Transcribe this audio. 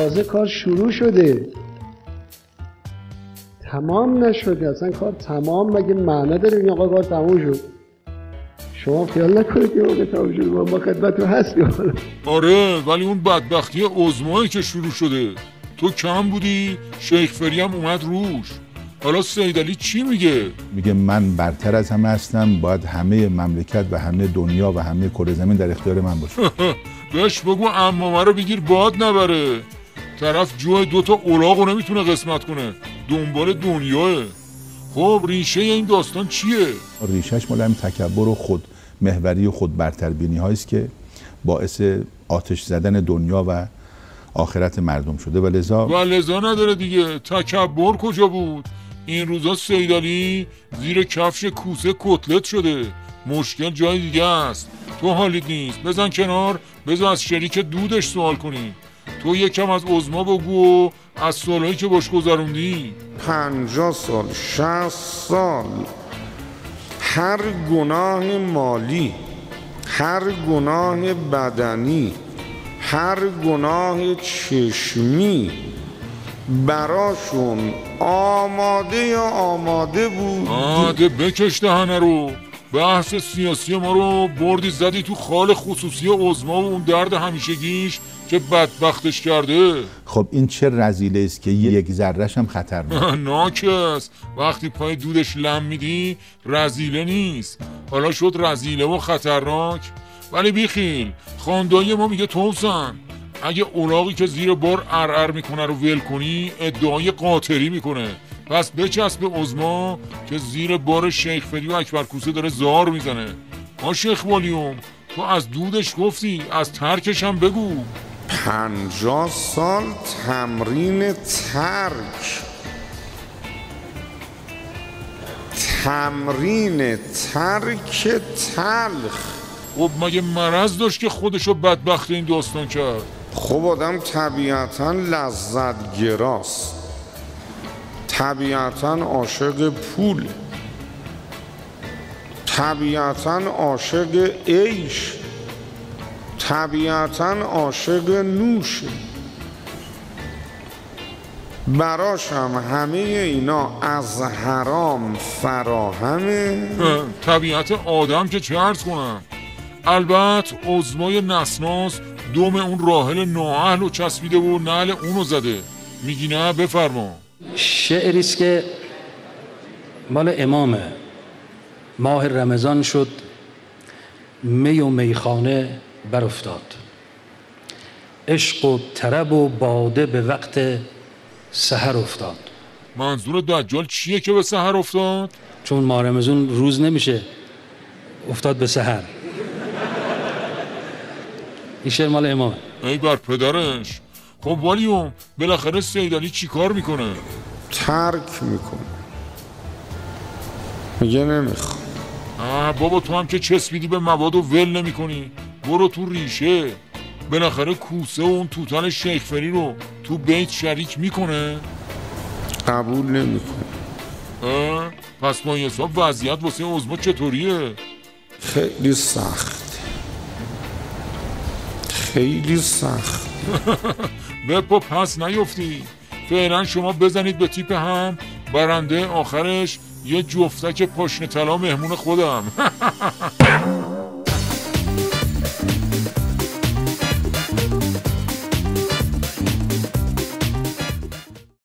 تازه کار شروع شده، تمام نشده. اصلا کار تمام مگه معنا داره این آقا کار تمام شد؟ شما خیال نکنید که موقع تمام شد ما خدمتتون هستیم. آره ولی اون بدبختی عظمایی که شروع شده، تو کم بودی شیخ فری هم اومد روش. حالا سیدعلی چی میگه؟ میگه من برتر از همه هستم، باید همه مملکت و همه دنیا و همه کره زمین در اختیار من باشه. بهش بگو عمامه رو بگیر باد نبره. طرف جوه دوتا اولاغو نمیتونه قسمت کنه، دنبال دنیاه. خب ریشه این داستان چیه؟ ریشهش مال همین تکبر و خود محوری و خود برتربینی هاییست که باعث آتش زدن دنیا و آخرت مردم شده و لذا نداره دیگه. تکبر کجا بود؟ این روزا سیدعلی زیر کفش کوسه کتلت شده. مشکل جای دیگه است. تو حالیت نیست، بزن کنار، بذار از شریک دودش سوال کنی. تو یکم از عظما بگو و از سالهایی که باش گذروندی. 50 سال 60 سال هر گناه مالی، هر گناه بدنی، هر گناه چشمی براشون آماده بود. ده بکش دهنه رو. بحث سیاسی ما رو بردی زدی تو خال خصوصی عظما و اون درد همیشگیش که بدبختش کرده. خب این چه رذیله است که یک ذره‌ش هم خطرناکه. ناکس وقتی پای دودش لم میدی رذیله نیست، حالا شد رذیله و خطرناک. ولی بیخیل، خاندایی ما میگه توسن اگه اولاغی که زیر بار ارعر میکنه رو ول کنی ادعای قاطری میکنه. پس بچسب عظما که زیر بار شیخ فری و اکبر کوسه داره زار میزنه. شیخ والیوم تو از دودش گفتی، از ترکش هم بگو. 50 سال تمرین ترک تلخ. خب مگه مرض داشت که خودشو بدبخت این داستان کرد؟ خب آدم طبیعتا لذت گراست، طبیعتا عاشق پول، طبیعتا عاشق عیش، طبیعتا عاشق نوشه. براش هم همه اینا از حرام فراهمه. طبیعت آدم که چه عرض کنم. البته عظمای نسناس دوم اون راحل نااهل رو چسبیده و نعل اونو زده. میگی نه؟ بفرما. شعریست که مال امامه. ماه رمضان شد می و میخانه بر افتاد، عشق و طرب و باده به وقت سحر افتاد. منظور دجال چیه که به سحر افتاد؟ چون ماه رمضان روز نمیشه، افتاد به سحر. این شعر مال امامه. ای بر پدرش. خب والیوم بالاخره سیدعلی چی کار میکنه؟ ترک میکنه، میگه نمیخوام. بابا تو هم که چسبیدی به مواد و ول نمی کنی. برو تو ریشه. بالاخره کوسه و اون توتن شیخ فری رو تو بیت شریک میکنه؟ قبول نمیکنه. پس با این حساب وضعیت واسه عظما چطوریه؟ خیلی سخت، خیلی سخت. بپا پس نیفتی. فعلا شما بزنید به تیپ هم، برنده آخرش یه جفتک پاشنه طلا مهمون خودم.